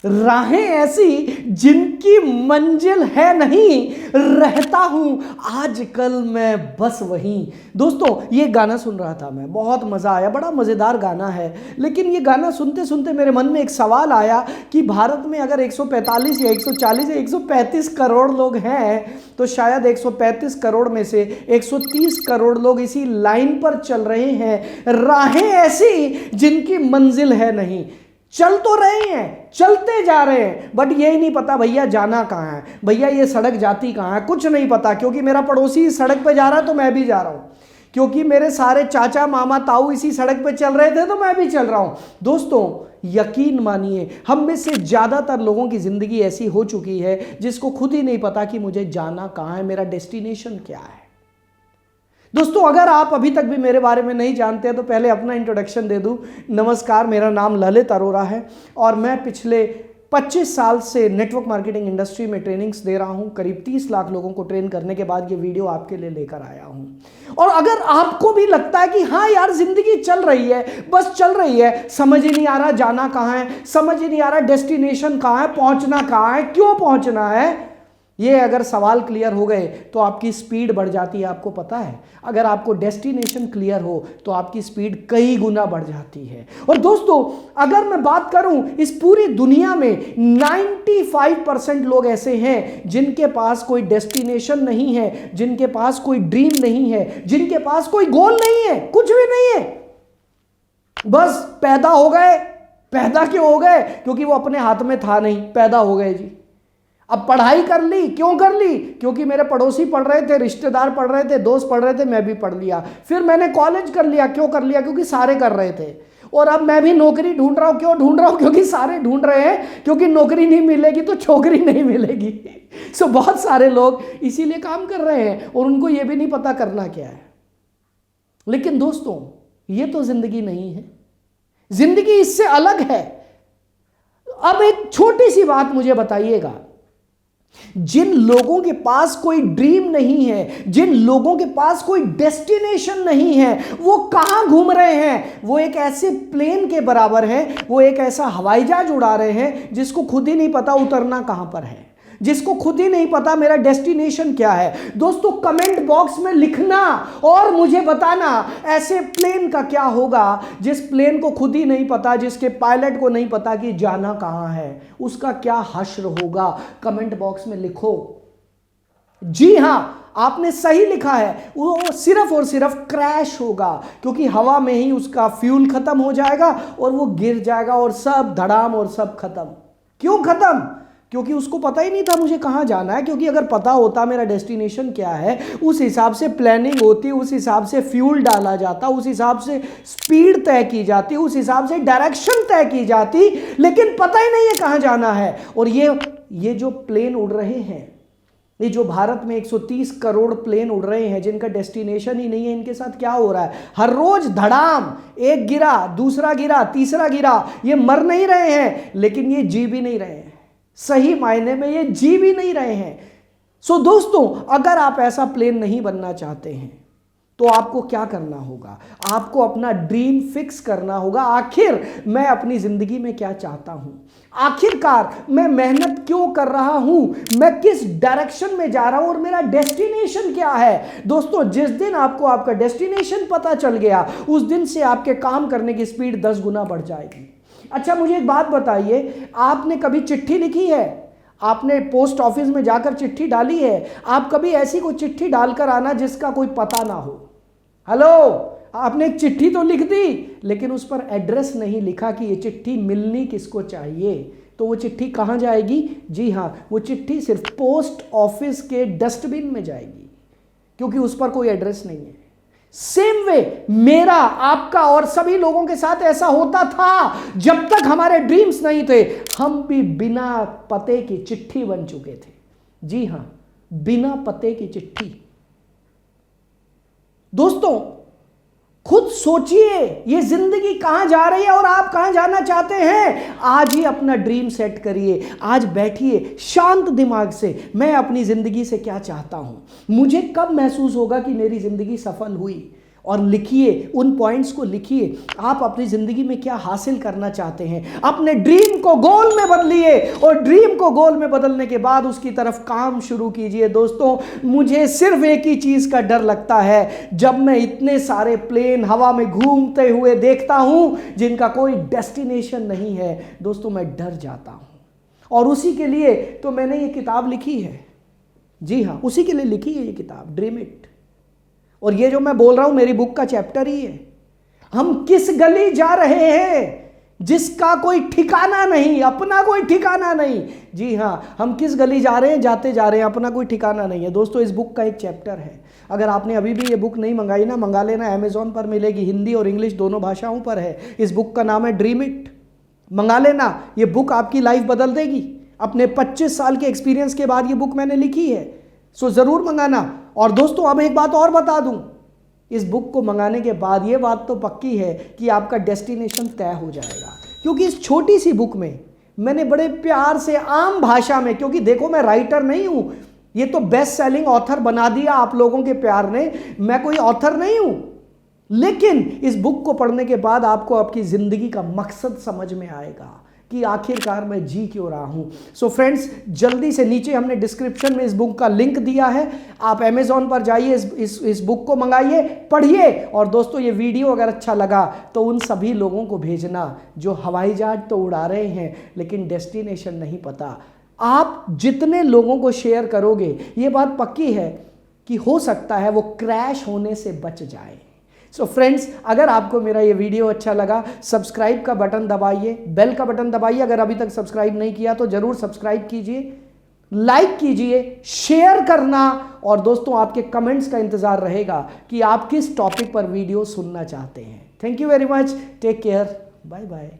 राहें ऐसी जिनकी मंजिल है नहीं, रहता हूं आजकल मैं बस वहीं। दोस्तों ये गाना सुन रहा था मैं, बहुत मज़ा आया, बड़ा मज़ेदार गाना है। लेकिन ये गाना सुनते सुनते मेरे मन में एक सवाल आया कि भारत में अगर 145 या 140 या 135 करोड़ लोग हैं तो शायद 135 करोड़ में से 130 करोड़ लोग इसी लाइन पर चल रहे हैं, राहें ऐसी जिनकी मंजिल है नहीं। चल तो रहे हैं, चलते जा रहे हैं, बट यही नहीं पता भैया जाना कहाँ है, भैया ये सड़क जाती कहाँ है, कुछ नहीं पता। क्योंकि मेरा पड़ोसी इस सड़क पे जा रहा है तो मैं भी जा रहा हूँ, क्योंकि मेरे सारे चाचा मामा ताऊ इसी सड़क पे चल रहे थे तो मैं भी चल रहा हूँ। दोस्तों यकीन मानिए, हम में से ज़्यादातर लोगों की ज़िंदगी ऐसी हो चुकी है जिसको खुद ही नहीं पता कि मुझे जाना कहाँ है, मेरा डेस्टिनेशन क्या है। दोस्तों अगर आप अभी तक भी मेरे बारे में नहीं जानते हैं तो पहले अपना इंट्रोडक्शन दे दूं। नमस्कार, मेरा नाम ललित अरोरा है और मैं पिछले 25 साल से नेटवर्क मार्केटिंग इंडस्ट्री में ट्रेनिंग्स दे रहा हूं। करीब 30 लाख लोगों को ट्रेन करने के बाद ये वीडियो आपके लिए लेकर आया हूं। और अगर आपको भी लगता है कि हाँ यार जिंदगी चल रही है, बस चल रही है, समझ ही नहीं आ रहा जाना कहाँ है, समझ ही नहीं आ रहा डेस्टिनेशन कहाँ है, पहुंचना कहाँ है, क्यों पहुंचना है, ये अगर सवाल क्लियर हो गए तो आपकी स्पीड बढ़ जाती है। आपको पता है अगर आपको डेस्टिनेशन क्लियर हो तो आपकी स्पीड कई गुना बढ़ जाती है। और दोस्तों अगर मैं बात करूं, इस पूरी दुनिया में 95% लोग ऐसे हैं जिनके पास कोई डेस्टिनेशन नहीं है, जिनके पास कोई ड्रीम नहीं है, जिनके पास कोई गोल नहीं है, कुछ भी नहीं है, बस पैदा हो गए। पैदा क्यों हो गए? क्योंकि वो अपने हाथ में था नहीं, पैदा हो गए जी। अब पढ़ाई कर ली, क्यों कर ली? क्योंकि मेरे पड़ोसी पढ़ रहे थे, रिश्तेदार पढ़ रहे थे, दोस्त पढ़ रहे थे, मैं भी पढ़ लिया। फिर मैंने कॉलेज कर लिया, क्यों कर लिया? क्योंकि सारे कर रहे थे। और अब मैं भी नौकरी ढूंढ रहा हूं, क्यों ढूंढ रहा हूं? क्योंकि सारे ढूंढ रहे हैं, क्योंकि नौकरी नहीं मिलेगी तो छोकरी नहीं मिलेगी। सो बहुत सारे लोग इसीलिए काम कर रहे हैं और उनको ये भी नहीं पता करना क्या है। लेकिन दोस्तों ये तो जिंदगी नहीं है, जिंदगी इससे अलग है। अब एक छोटी सी बात मुझे बताइएगा, जिन लोगों के पास कोई ड्रीम नहीं है, जिन लोगों के पास कोई डेस्टिनेशन नहीं है, वो कहां घूम रहे हैं? वो एक ऐसे प्लेन के बराबर हैं, वो एक ऐसा हवाई जहाज उड़ा रहे हैं जिसको खुद ही नहीं पता उतरना कहां पर है, जिसको खुद ही नहीं पता मेरा डेस्टिनेशन क्या है। दोस्तों कमेंट बॉक्स में लिखना और मुझे बताना ऐसे प्लेन का क्या होगा जिस प्लेन को खुद ही नहीं पता, जिसके पायलट को नहीं पता कि जाना कहां है, उसका क्या हश्र होगा। कमेंट बॉक्स में लिखो। जी हां, आपने सही लिखा है, वो सिर्फ और सिर्फ क्रैश होगा, क्योंकि हवा में ही उसका फ्यूल खत्म हो जाएगा और वो गिर जाएगा और सब धड़ाम और सब खत्म। क्यों खत्म? क्योंकि उसको पता ही नहीं था मुझे कहाँ जाना है। क्योंकि अगर पता होता मेरा डेस्टिनेशन क्या है, उस हिसाब से प्लानिंग होती, उस हिसाब से फ्यूल डाला जाता, उस हिसाब से स्पीड तय की जाती, उस हिसाब से डायरेक्शन तय की जाती, लेकिन पता ही नहीं है कहाँ जाना है। और ये जो प्लेन उड़ रहे हैं, ये जो भारत में 130 करोड़ प्लेन उड़ रहे हैं जिनका डेस्टिनेशन ही नहीं है, इनके साथ क्या हो रहा है? हर रोज धड़ाम, एक गिरा, दूसरा गिरा, तीसरा गिरा। ये मर नहीं रहे हैं लेकिन ये जी भी नहीं रहे हैं, सही मायने में ये जी भी नहीं रहे हैं। सो दोस्तों अगर आप ऐसा प्लेन नहीं बनना चाहते हैं तो आपको क्या करना होगा? आपको अपना ड्रीम फिक्स करना होगा। आखिर मैं अपनी जिंदगी में क्या चाहता हूं, आखिरकार मैं मेहनत क्यों कर रहा हूं, मैं किस डायरेक्शन में जा रहा हूं और मेरा डेस्टिनेशन क्या है। दोस्तों जिस दिन आपको आपका डेस्टिनेशन पता चल गया, उस दिन से आपके काम करने की स्पीड 10 गुना बढ़ जाएगी। अच्छा मुझे एक बात बताइए, आपने कभी चिट्ठी लिखी है? आपने पोस्ट ऑफिस में जाकर चिट्ठी डाली है? आप कभी ऐसी कोई चिट्ठी डालकर आना जिसका कोई पता ना हो। हेलो, आपने एक चिट्ठी तो लिख दी लेकिन उस पर एड्रेस नहीं लिखा कि ये चिट्ठी मिलनी किसको चाहिए। तो वो चिट्ठी कहाँ जाएगी? जी हाँ, वो चिट्ठी सिर्फ पोस्ट ऑफिस के डस्टबिन में जाएगी, क्योंकि उस पर कोई एड्रेस नहीं है। सेम वे मेरा, आपका और सभी लोगों के साथ ऐसा होता था। जब तक हमारे ड्रीम्स नहीं थे, हम भी बिना पते की चिट्ठी बन चुके थे। जी हां, बिना पते की चिट्ठी। दोस्तों खुद सोचिए ये जिंदगी कहां जा रही है और आप कहां जाना चाहते हैं। आज ही अपना ड्रीम सेट करिए, आज बैठिए शांत दिमाग से, मैं अपनी जिंदगी से क्या चाहता हूं, मुझे कब महसूस होगा कि मेरी जिंदगी सफल हुई। और लिखिए, उन पॉइंट्स को लिखिए। आप अपनी ज़िंदगी में क्या हासिल करना चाहते हैं, अपने ड्रीम को गोल में बदलिए और ड्रीम को गोल में बदलने के बाद उसकी तरफ काम शुरू कीजिए। दोस्तों, मुझे सिर्फ एक ही चीज़ का डर लगता है, जब मैं इतने सारे प्लेन हवा में घूमते हुए देखता हूं जिनका कोई डेस्टिनेशन नहीं है। दोस्तों, मैं डर जाता हूं और उसी के लिए तो मैंने ये किताब लिखी है। जी हाँ, उसी के लिए लिखी है ये किताब, ड्रीम इट। और ये जो मैं बोल रहा हूं मेरी बुक का चैप्टर ही है। हम किस गली जा रहे हैं जिसका कोई ठिकाना नहीं, अपना कोई ठिकाना नहीं। जी हाँ, हम किस गली जा रहे हैं, जाते जा रहे हैं, अपना कोई ठिकाना नहीं है। दोस्तों, इस बुक का एक चैप्टर है। अगर आपने अभी भी ये बुक नहीं मंगाई ना, मंगा लेना, अमेज़ॉन पर मिलेगी, हिंदी और इंग्लिश दोनों भाषाओं पर है। इस बुक का नाम है ड्रीम इट। मंगा लेना, ये बुक आपकी लाइफ बदल देगी। अपने 25 साल के एक्सपीरियंस के बाद ये बुक मैंने लिखी है, सो ज़रूर मंगाना। और दोस्तों, अब एक बात और बता दूं, इस बुक को मंगाने के बाद ये बात तो पक्की है कि आपका डेस्टिनेशन तय हो जाएगा। क्योंकि इस छोटी सी बुक में मैंने बड़े प्यार से आम भाषा में, क्योंकि देखो मैं राइटर नहीं हूं, ये तो बेस्ट सेलिंग ऑथर बना दिया आप लोगों के प्यार ने, मैं कोई ऑथर नहीं हूं। लेकिन इस बुक को पढ़ने के बाद आपको आपकी ज़िंदगी का मकसद समझ में आएगा कि आखिरकार मैं जी क्यों रहा हूं। सो फ्रेंड्स, जल्दी से नीचे हमने डिस्क्रिप्शन में इस बुक का लिंक दिया है, आप अमेज़ॉन पर जाइए, इस बुक को मंगाइए, पढ़िए। और दोस्तों, ये वीडियो अगर अच्छा लगा तो उन सभी लोगों को भेजना जो हवाई जहाज तो उड़ा रहे हैं लेकिन डेस्टिनेशन नहीं पता। आप जितने लोगों को शेयर करोगे, ये बात पक्की है कि हो सकता है वो क्रैश होने से बच जाए। सो फ्रेंड्स, अगर आपको मेरा ये वीडियो अच्छा लगा, सब्सक्राइब का बटन दबाइए, बेल का बटन दबाइए। अगर अभी तक सब्सक्राइब नहीं किया तो जरूर सब्सक्राइब कीजिए, लाइक कीजिए, शेयर करना। और दोस्तों, आपके कमेंट्स का इंतजार रहेगा कि आप किस टॉपिक पर वीडियो सुनना चाहते हैं। Thank you very much, take care, bye bye.